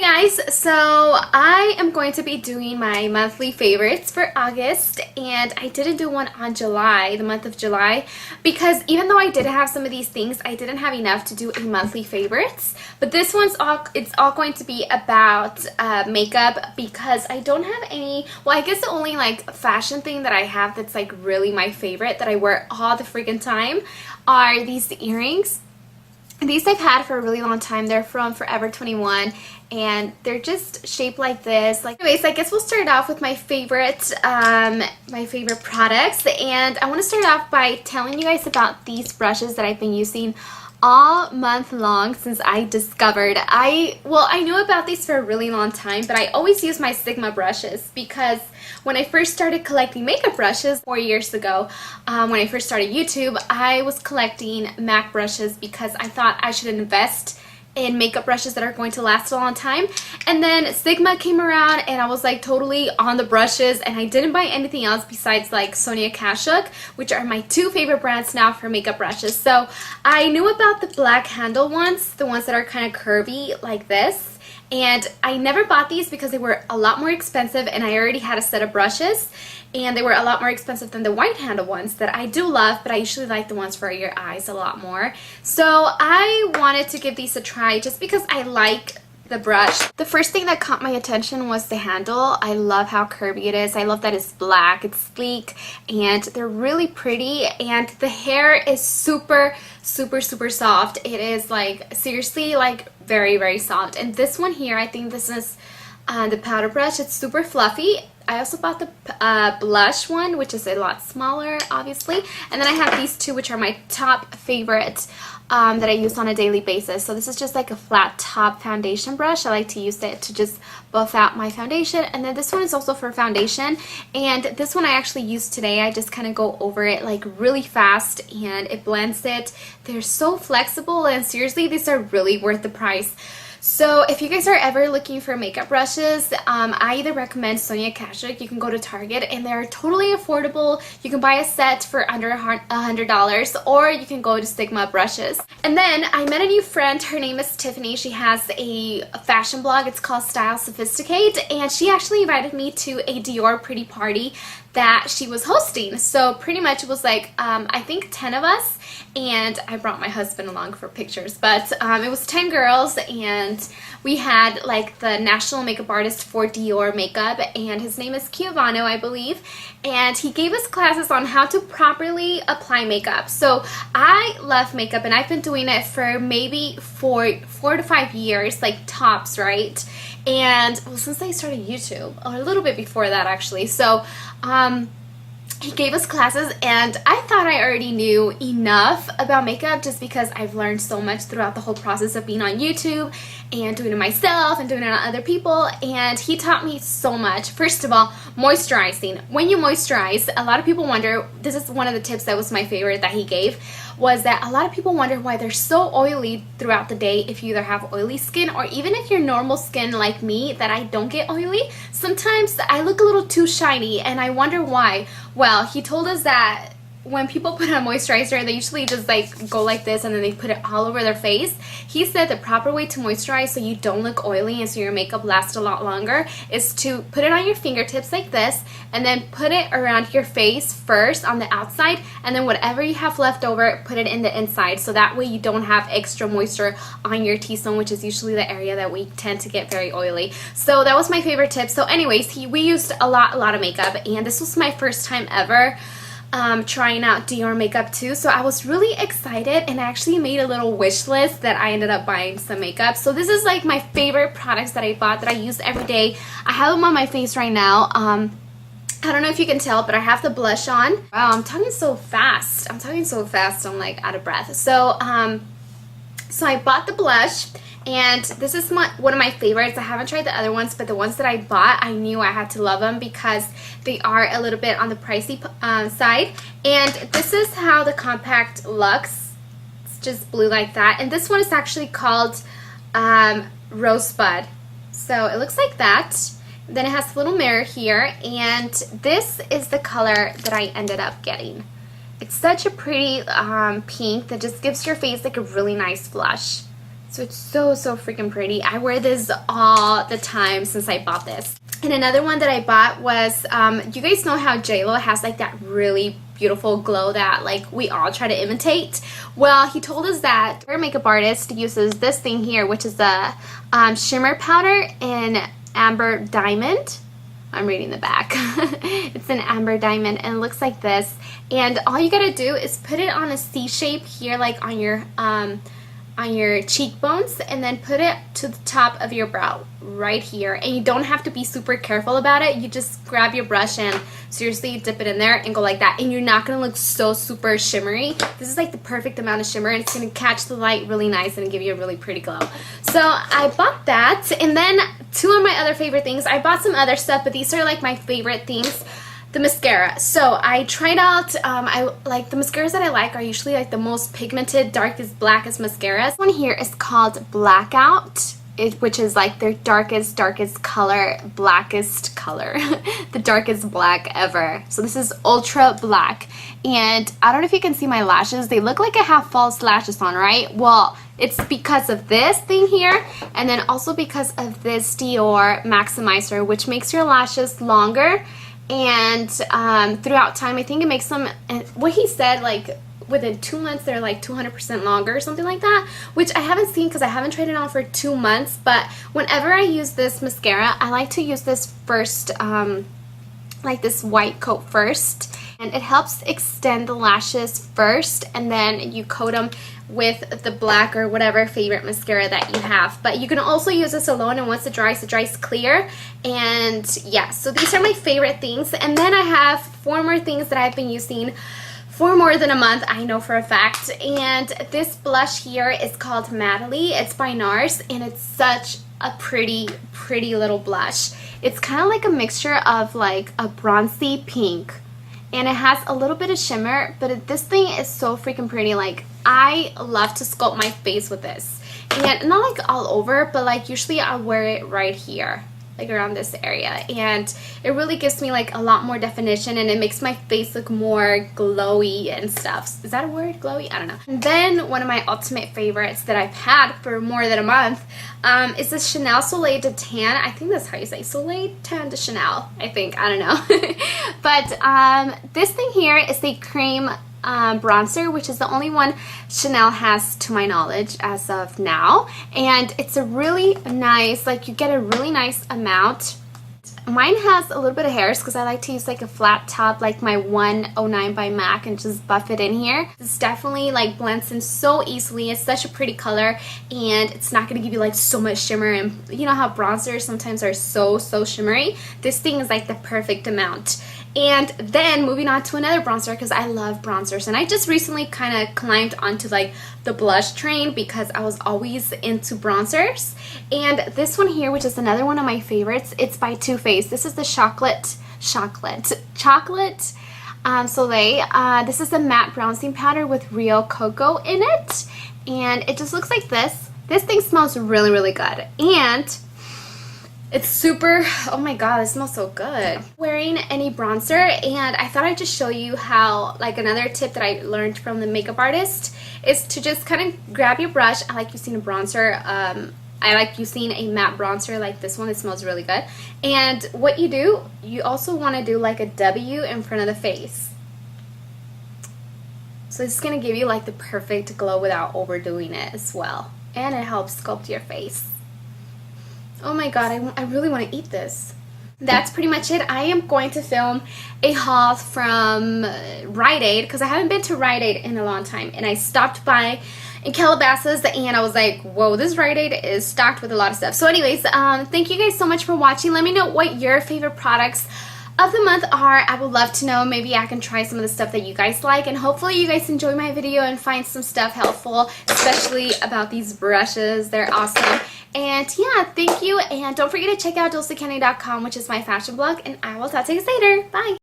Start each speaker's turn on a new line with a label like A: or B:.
A: guys, so I am going to be doing my monthly favorites for August, and I didn't do one on July, the month of July, because even though I did have some of these things, I didn't have enough to do a monthly favorites. But this one's all going to be about makeup, because I don't have any, well, I guess the only like fashion thing that I have that's like really my favorite that I wear all the freaking time are these earrings. These I've had for a really long time. They're from Forever 21 and they're just shaped like this. Anyways, I guess we'll start off with my favorite products, and I want to start off by telling you guys about these brushes that I've been using all month long since I discovered. I knew about these for a really long time, but I always use my Sigma brushes because when I first started collecting makeup brushes 4 years ago, when I first started YouTube, I was collecting MAC brushes because I thought I should invest in makeup brushes that are going to last a long time. And then Sigma came around and I was like totally on the brushes, and I didn't buy anything else besides like Sonia Kashuk, which are my two favorite brands now for makeup brushes. So I knew about the black handle ones, the ones that are kind of curvy like this. And I never bought these because they were a lot more expensive, and I already had a set of brushes, and they were a lot more expensive than the white handle ones that I do love, but I usually like the ones for your eyes a lot more. So I wanted to give these a try just because I like the brush. The first thing that caught my attention was the handle. I love how curvy it is. I love that it's black, it's sleek, and they're really pretty, and the hair is super soft. It is like seriously like very soft. And this one here, I think this is the powder brush. It's super fluffy. I also bought the blush one, which is a lot smaller, obviously. And then I have these two, which are my top favorite that I use on a daily basis. So this is just like a flat top foundation brush. I like to use it to just buff out my foundation. And then this one is also for foundation. And this one I actually used today. I just kind of go over it like really fast and it blends it. They're so flexible, and seriously, these are really worth the price. So if you guys are ever looking for makeup brushes, I either recommend Sonia Kashuk. You can go to Target and they're totally affordable. You can buy a set for under $100, or you can go to Sigma brushes. And then I met a new friend. Her name is Tiffany. She has a fashion blog. It's called Style Sophisticate, and she actually invited me to a Dior pretty party that she was hosting. So pretty much it was like I think 10 of us, and I brought my husband along for pictures, but it was 10 girls, and we had like the national makeup artist for Dior makeup, and his name is Giovanni, I believe, and he gave us classes on how to properly apply makeup. So I love makeup, and I've been doing it for maybe four to 5 years, like tops, right? And well, since I started YouTube, or a little bit before that actually. So he gave us classes, and I thought I already knew enough about makeup just because I've learned so much throughout the whole process of being on YouTube and doing it myself and doing it on other people, and he taught me so much. First of all, moisturizing. When you moisturize, a lot of people wonder, this is one of the tips that was my favorite that he gave, was that a lot of people wonder why they're so oily throughout the day if you either have oily skin, or even if you're normal skin like me, that I don't get oily. Sometimes I look a little too shiny and I wonder why. Well, he told us that when people put on moisturizer, they usually just like go like this and then they put it all over their face. He said the proper way to moisturize so you don't look oily and so your makeup lasts a lot longer is to put it on your fingertips like this, and then put it around your face first on the outside, and then whatever you have left over, put it in the inside, so that way you don't have extra moisture on your T-zone, which is usually the area that we tend to get very oily. So that was my favorite tip. So anyways, we used a lot of makeup, and this was my first time ever trying out Dior makeup too, so I was really excited, and I actually made a little wish list that I ended up buying some makeup. So this is like my favorite products that I bought that I use every day. I have them on my face right now. I don't know if you can tell, but I have the blush on. Wow, I'm talking so fast. I'm like out of breath. So I bought the blush, and this is one of my favorites. I haven't tried the other ones, but the ones that I bought, I knew I had to love them because they are a little bit on the pricey side. And this is how the compact looks. It's just blue like that. And this one is actually called Rosebud. So it looks like that. Then it has a little mirror here, and this is the color that I ended up getting. It's such a pretty pink that just gives your face like a really nice blush. So it's so freaking pretty. I wear this all the time since I bought this. And another one that I bought was, you guys know how JLo has like that really beautiful glow that like we all try to imitate? Well, he told us that her makeup artist uses this thing here, which is the shimmer powder in Amber Diamond. I'm reading the back. It's an Amber Diamond and it looks like this. And all you gotta do is put it on a C shape here, like on your cheekbones, and then put it to the top of your brow right here. And you don't have to be super careful about it. You just grab your brush and seriously dip it in there and go like that, and you're not gonna look so super shimmery. This is like the perfect amount of shimmer, and it's gonna catch the light really nice and give you a really pretty glow. So I bought that. And then two of my other favorite things, I bought some other stuff, but these are like my favorite things. The mascara. So I tried out, I like the mascaras that I like are usually like the most pigmented, darkest, blackest mascaras. This one here is called Blackout, which is like their darkest color, blackest color, the darkest black ever. So this is ultra black, and I don't know if you can see my lashes. They look like I have false lashes on, right? Well, it's because of this thing here, and then also because of this Dior Maximizer, which makes your lashes longer. And throughout time, I think it makes them, what he said, like within 2 months they're like 200% longer or something like that, which I haven't seen because I haven't tried it on for 2 months. But whenever I use this mascara, I like to use this first, like this white coat first, and it helps extend the lashes first, and then you coat them with the black or whatever favorite mascara that you have. But you can also use this alone, and once it dries clear. And yeah, so these are my favorite things. And then I have 4 more things that I've been using for more than a month, I know for a fact. And this blush here is called Madly. It's by NARS, and it's such a pretty little blush. It's kind of like a mixture of like a bronzy pink, and it has a little bit of shimmer, but this thing is so freaking pretty. Like, I love to sculpt my face with this, and not like all over, but like usually I wear it right here, like around this area, and it really gives me like a lot more definition, and it makes my face look more glowy and stuff. Is that a word, glowy? I don't know. And then one of my ultimate favorites that I've had for more than a month is the Chanel Soleil de Tan. I think that's how you say Soleil Tan de Chanel, I think. I don't know. But this thing here is the cream bronzer, which is the only one Chanel has to my knowledge as of now, and it's a really nice, like you get a really nice amount. Mine has a little bit of hairs because I like to use like a flat top, like my 109 by MAC, and just buff it in here. This definitely like blends in so easily. It's such a pretty color, and it's not going to give you like so much shimmer, and you know how bronzers sometimes are so shimmery. This thing is like the perfect amount. And then moving on to another bronzer, because I love bronzers, and I just recently kind of climbed onto like the blush train because I was always into bronzers. And this one here, which is another one of my favorites, it's by Too Faced. This is the Chocolate Soleil. This is a matte bronzing powder with real cocoa in it, and it just looks like this. This thing smells really good, and it's super, oh my god, it smells so good. Wearing any bronzer, and I thought I'd just show you how, like another tip that I learned from the makeup artist is to just kind of grab your brush. I like using a bronzer. I like using a matte bronzer like this one. It smells really good. And what you do, you also want to do like a W in front of the face. So it's going to give you like the perfect glow without overdoing it as well. And it helps sculpt your face. Oh my god, I really want to eat this. That's pretty much it. I am going to film a haul from Rite Aid because I haven't been to Rite Aid in a long time. And I stopped by in Calabasas, and I was like, whoa, this Rite Aid is stocked with a lot of stuff. So anyways, thank you guys so much for watching. Let me know what your favorite products of the month are. I would love to know. Maybe I can try some of the stuff that you guys like, and hopefully you guys enjoy my video and find some stuff helpful, especially about these brushes. They're awesome. And yeah, thank you, and don't forget to check out dulcecandy.com, which is my fashion blog, and I will talk to you guys later. Bye!